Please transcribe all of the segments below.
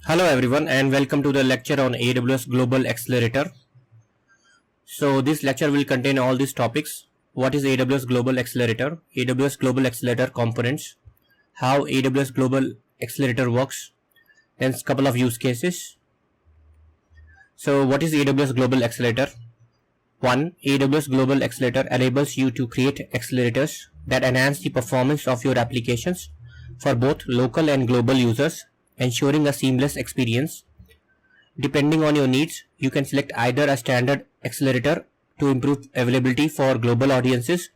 Hello everyone and welcome to the lecture on AWS Global Accelerator. So this lecture will contain all these topics. What is AWS Global Accelerator? AWS Global Accelerator components, how AWS Global Accelerator works, then a couple of use cases. So what is AWS Global Accelerator? 1. AWS Global Accelerator enables you to create accelerators that enhance the performance of your applications for both local and global users, ensuring a seamless experience. Depending on your needs, you can select either a standard accelerator to improve availability for global audiences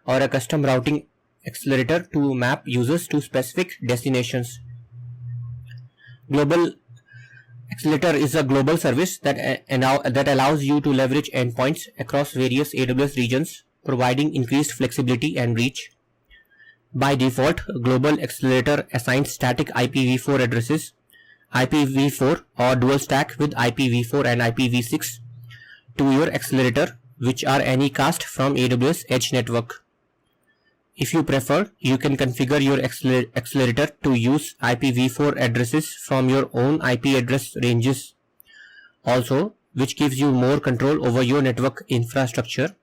or a custom routing accelerator to map users to specific destinations. Global Accelerator is a global service that allows you to leverage endpoints across various AWS regions, providing increased flexibility and reach. By default, Global Accelerator assigns static IPv4 addresses, IPv4 or dual stack with IPv4 and IPv6 to your accelerator, which are anycast from AWS Edge Network. If you prefer, you can configure your accelerator to use IPv4 addresses from your own IP address ranges also, which gives you more control over your network infrastructure.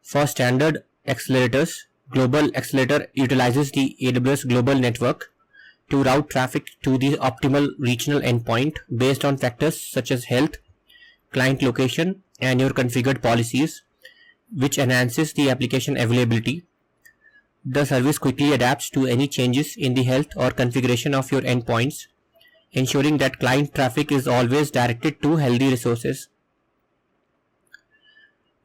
For standard accelerators, Global Accelerator utilizes the AWS Global Network to route traffic to the optimal regional endpoint based on factors such as health, client location, and your configured policies, which enhances the application availability. The service quickly adapts to any changes in the health or configuration of your endpoints, ensuring that client traffic is always directed to healthy resources.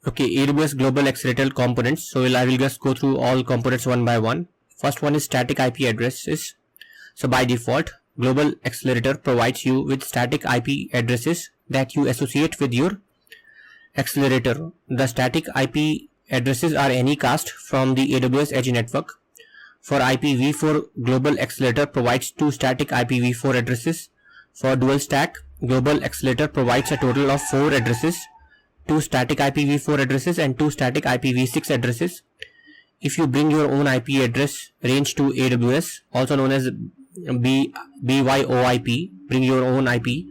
Okay, AWS Global Accelerator components. So I will just go through all components one by one. First one is static IP addresses. So by default, Global Accelerator provides you with static IP addresses that you associate with your accelerator. The static IP addresses are anycast from the AWS Edge Network. For IPv4, Global Accelerator provides 2 static IPv4 addresses. For dual stack, Global Accelerator provides a total of 4 addresses, 2 static IPv4 addresses and 2 static IPv6 addresses. If you bring your own IP address range to AWS, also known as BYOIP, bring your own IP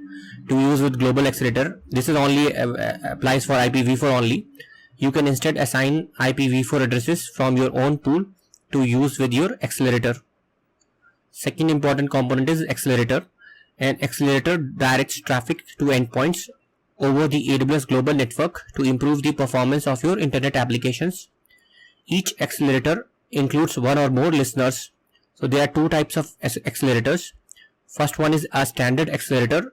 to use with Global Accelerator. This is only applies for IPv4 only. You can instead assign IPv4 addresses from your own pool to use with your accelerator. Second important component is accelerator. An accelerator directs traffic to endpoints over the AWS Global Network to improve the performance of your internet applications. Each accelerator includes one or more listeners. So there are 2 types of accelerators. First one is a standard accelerator,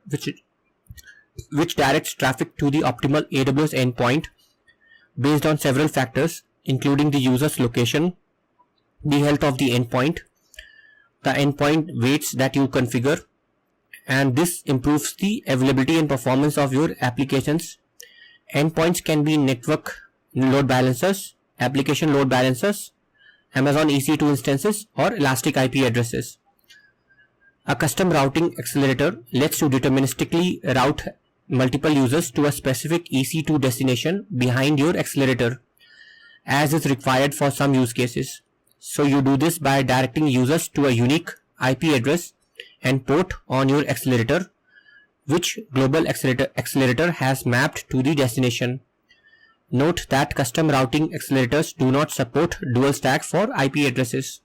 which directs traffic to the optimal AWS endpoint based on several factors, including the user's location, the health of the endpoint, the endpoint weights that you configure, and this improves the availability and performance of your applications. Endpoints can be network load balancers, application load balancers, Amazon EC2 instances, or elastic IP addresses. A custom routing accelerator lets you deterministically route multiple users to a specific EC2 destination behind your accelerator, as is required for some use cases. So you do this by directing users to a unique IP address and port on your accelerator, which Global Accelerator has mapped to the destination. Note that custom routing accelerators do not support dual stack for IP addresses.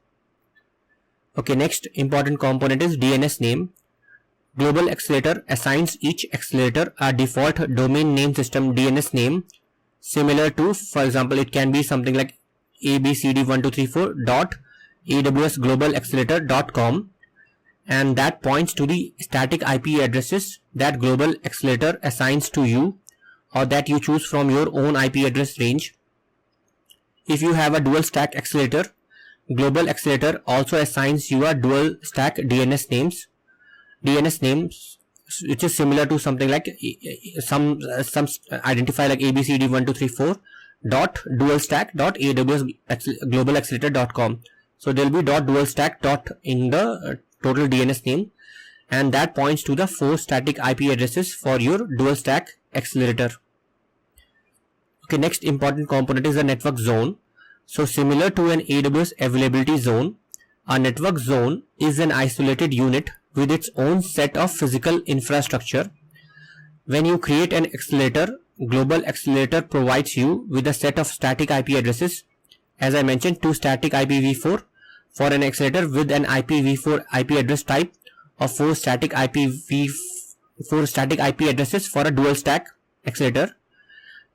Okay, next important component is DNS name. Global Accelerator assigns each accelerator a default domain name system DNS name similar to, for example, it can be something like abcd1234.awsglobalaccelerator.com, and that points to the static IP addresses that Global Accelerator assigns to you or that you choose from your own IP address range. If you have a dual stack accelerator, Global Accelerator also assigns you a dual stack DNS names, which is similar to something like some identifier like abcd1234.dualstack.awsglobalaccelerator.com. So there will be .dualstack in the total DNS name, and that points to the 4 static IP addresses for your dual stack accelerator. Okay, next important component is the network zone. So similar to an AWS availability zone, a network zone is an isolated unit with its own set of physical infrastructure. When you create an accelerator, Global Accelerator provides you with a set of static IP addresses. As I mentioned, 2 static IPv4 for an accelerator with an IPv4 IP address type, or 4 static IP addresses for a dual stack accelerator,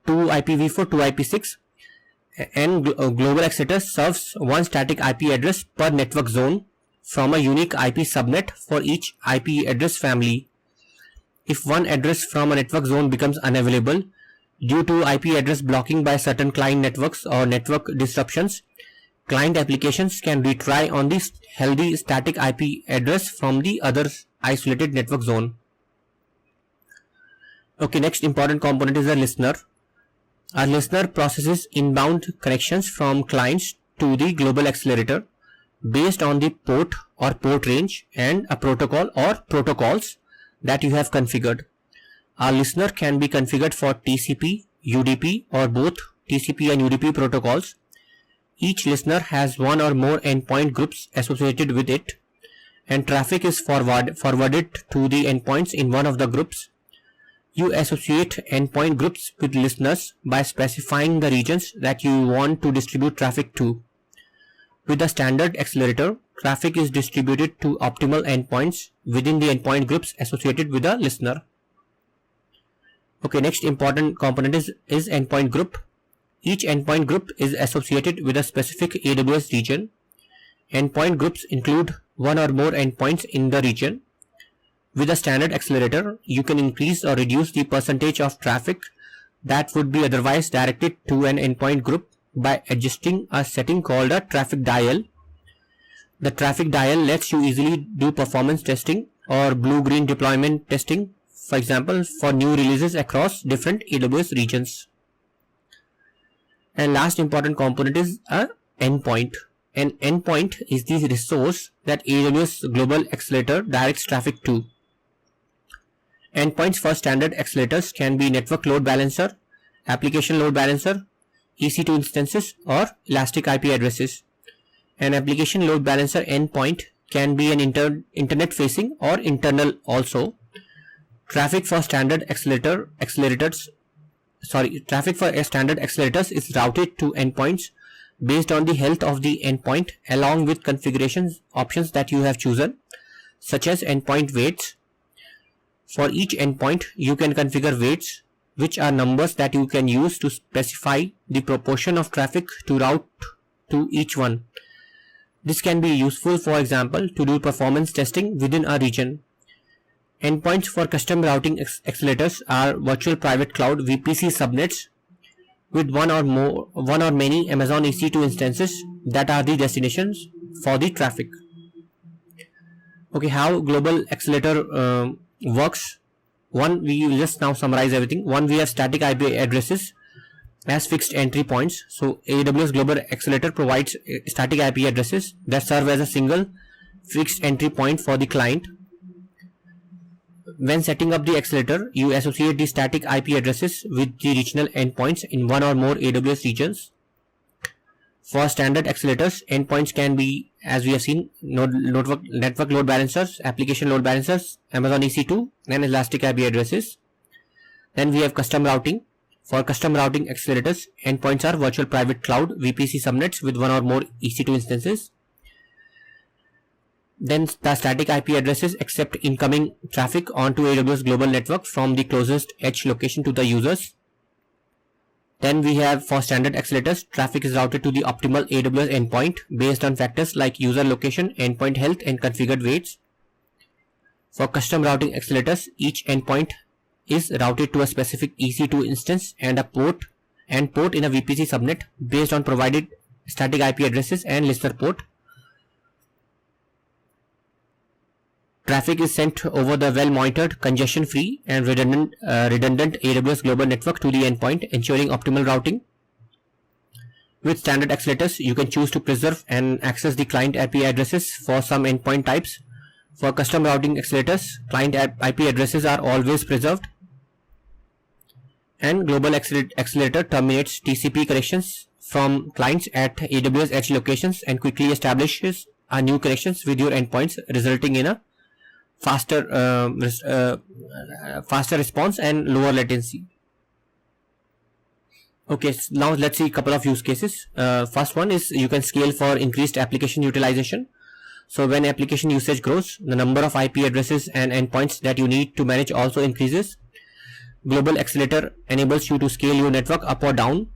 2 IPv4, 2 IP6, and Global Accelerator serves 1 static IP address per network zone from a unique IP subnet for each IP address family. If one address from a network zone becomes unavailable due to IP address blocking by certain client networks or network disruptions, client applications can retry on the healthy static IP address from the other isolated network zone. Okay, next important component is a listener. A listener processes inbound connections from clients to the Global Accelerator based on the port or port range and a protocol or protocols that you have configured. Our listener can be configured for TCP, UDP, or both TCP and UDP protocols. Each listener has one or more endpoint groups associated with it, and traffic is forwarded to the endpoints in one of the groups. You associate endpoint groups with listeners by specifying the regions that you want to distribute traffic to. With a standard accelerator, traffic is distributed to optimal endpoints within the endpoint groups associated with a listener. Okay, next important component is endpoint group. Each endpoint group is associated with a specific AWS region. Endpoint groups include one or more endpoints in the region. With a standard accelerator, you can increase or reduce the percentage of traffic that would be otherwise directed to an endpoint group by adjusting a setting called a traffic dial. The traffic dial lets you easily do performance testing or blue-green deployment testing, for example, for new releases across different AWS regions. And last important component is an endpoint. An endpoint is the resource that AWS Global Accelerator directs traffic to. Endpoints for standard accelerators can be network load balancer, application load balancer, EC2 instances, or elastic IP addresses. An application load balancer endpoint can be an internet facing or internal also. Traffic for standard accelerators is routed to endpoints based on the health of the endpoint along with configurations options that you have chosen, such as endpoint weights. For each endpoint, you can configure weights, which are numbers that you can use to specify the proportion of traffic to route to each one. This can be useful, for example, to do performance testing within a region. Endpoints for custom routing accelerators are virtual private cloud VPC subnets with one or many Amazon EC2 instances that are the destinations for the traffic. Okay, how Global Accelerator works. One, we will just now summarize everything. One, we have static IP addresses as fixed entry points. So AWS Global Accelerator provides static IP addresses that serve as a single fixed entry point for the client. When setting up the accelerator, you associate the static IP addresses with the regional endpoints in one or more AWS regions. For standard accelerators, endpoints can be, as we have seen, network load balancers, application load balancers, Amazon EC2, and elastic IP addresses. Then we have custom routing. For custom routing accelerators, endpoints are virtual private cloud VPC subnets with one or more EC2 instances. Then the static IP addresses accept incoming traffic onto AWS global network from the closest edge location to the users. Then we have, for standard accelerators, traffic is routed to the optimal AWS endpoint based on factors like user location, endpoint health, and configured weights. For custom routing accelerators, each endpoint is routed to a specific EC2 instance and a port in a VPC subnet based on provided static IP addresses and listener port. Traffic is sent over the well-monitored, congestion-free, and redundant AWS global network to the endpoint, ensuring optimal routing. With standard accelerators, you can choose to preserve and access the client IP addresses for some endpoint types. For custom routing accelerators, client IP addresses are always preserved. And Global Accelerator terminates TCP connections from clients at AWS edge locations and quickly establishes new connections with your endpoints, resulting in a faster faster response and lower latency. Okay, so now let's see a couple of use cases. First one is you can scale for increased application utilization. So when application usage grows, the number of IP addresses and endpoints that you need to manage also increases. Global Accelerator enables you to scale your network up or down.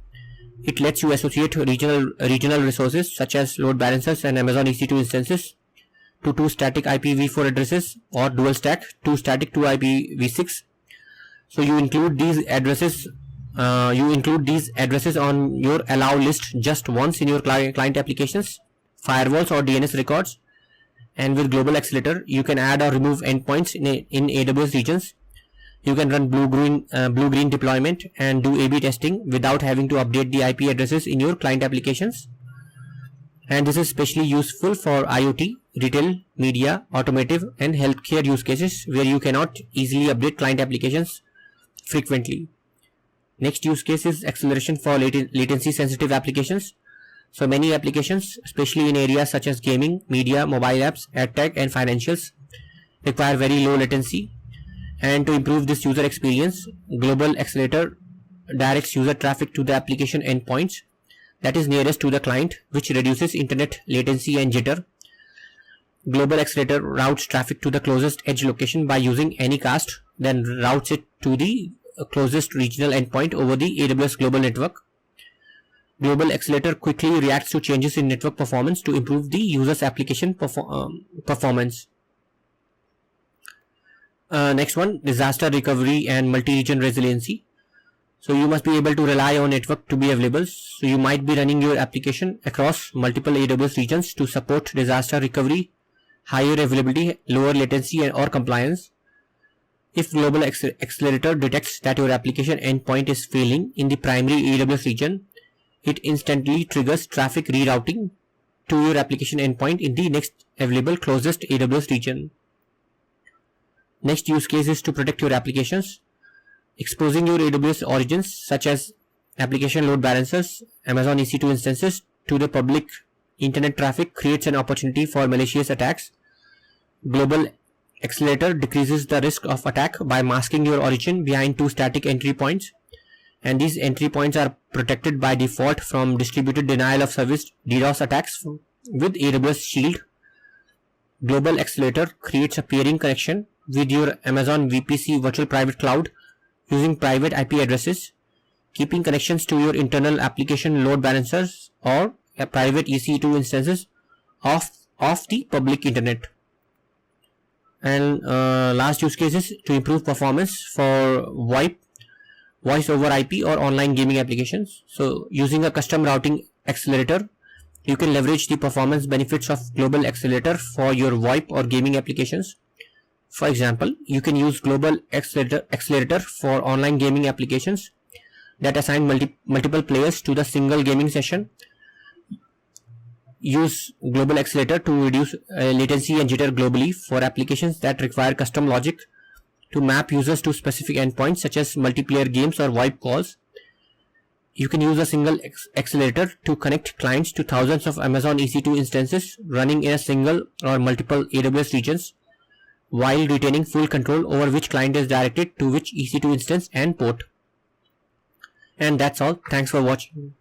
It lets you associate regional resources such as load balancers and Amazon EC2 instances to two static IPv4 addresses, or dual stack 2 static 2 IPv6. So you include these addresses on your allow list just once in your client applications, firewalls or DNS records. And with Global Accelerator, you can add or remove endpoints in AWS regions. You can run blue-green deployment and do A/B testing without having to update the IP addresses in your client applications. And this is especially useful for IoT, retail, media, automotive, and healthcare use cases where you cannot easily update client applications frequently. Next use case is acceleration for latency sensitive applications. So many applications, especially in areas such as gaming, media, mobile apps, edtech, and financials, require very low latency. And to improve this user experience, Global Accelerator directs user traffic to the application endpoints that is nearest to the client, which reduces internet latency and jitter. Global Accelerator routes traffic to the closest edge location by using Anycast, then routes it to the closest regional endpoint over the AWS global network. Global Accelerator quickly reacts to changes in network performance to improve the user's application performance. Next one, disaster recovery and multi-region resiliency. So you must be able to rely on network to be available. So you might be running your application across multiple AWS regions to support disaster recovery, higher availability, lower latency, or compliance. If Global Accelerator detects that your application endpoint is failing in the primary AWS region, it instantly triggers traffic rerouting to your application endpoint in the next available closest AWS region. Next use case is to protect your applications. Exposing your AWS origins such as application load balancers, Amazon EC2 instances to the public internet traffic creates an opportunity for malicious attacks. Global Accelerator decreases the risk of attack by masking your origin behind two static entry points, and these entry points are protected by default from distributed denial of service DDoS attacks with AWS Shield. Global Accelerator creates a peering connection with your Amazon VPC virtual private cloud using private IP addresses, keeping connections to your internal application load balancers or a private EC2 instances off the public internet. And last use case is to improve performance for VoIP, voice over IP, or online gaming applications. So using a custom routing accelerator, you can leverage the performance benefits of Global Accelerator for your VoIP or gaming applications. For example, you can use Global Accelerator for online gaming applications that assign multiple players to the single gaming session. Use Global Accelerator to reduce latency and jitter globally for applications that require custom logic to map users to specific endpoints such as multiplayer games or VoIP calls. You can use a single accelerator to connect clients to thousands of Amazon EC2 instances running in a single or multiple AWS regions, while retaining full control over which client is directed to which EC2 instance and port. And that's all. Thanks for watching.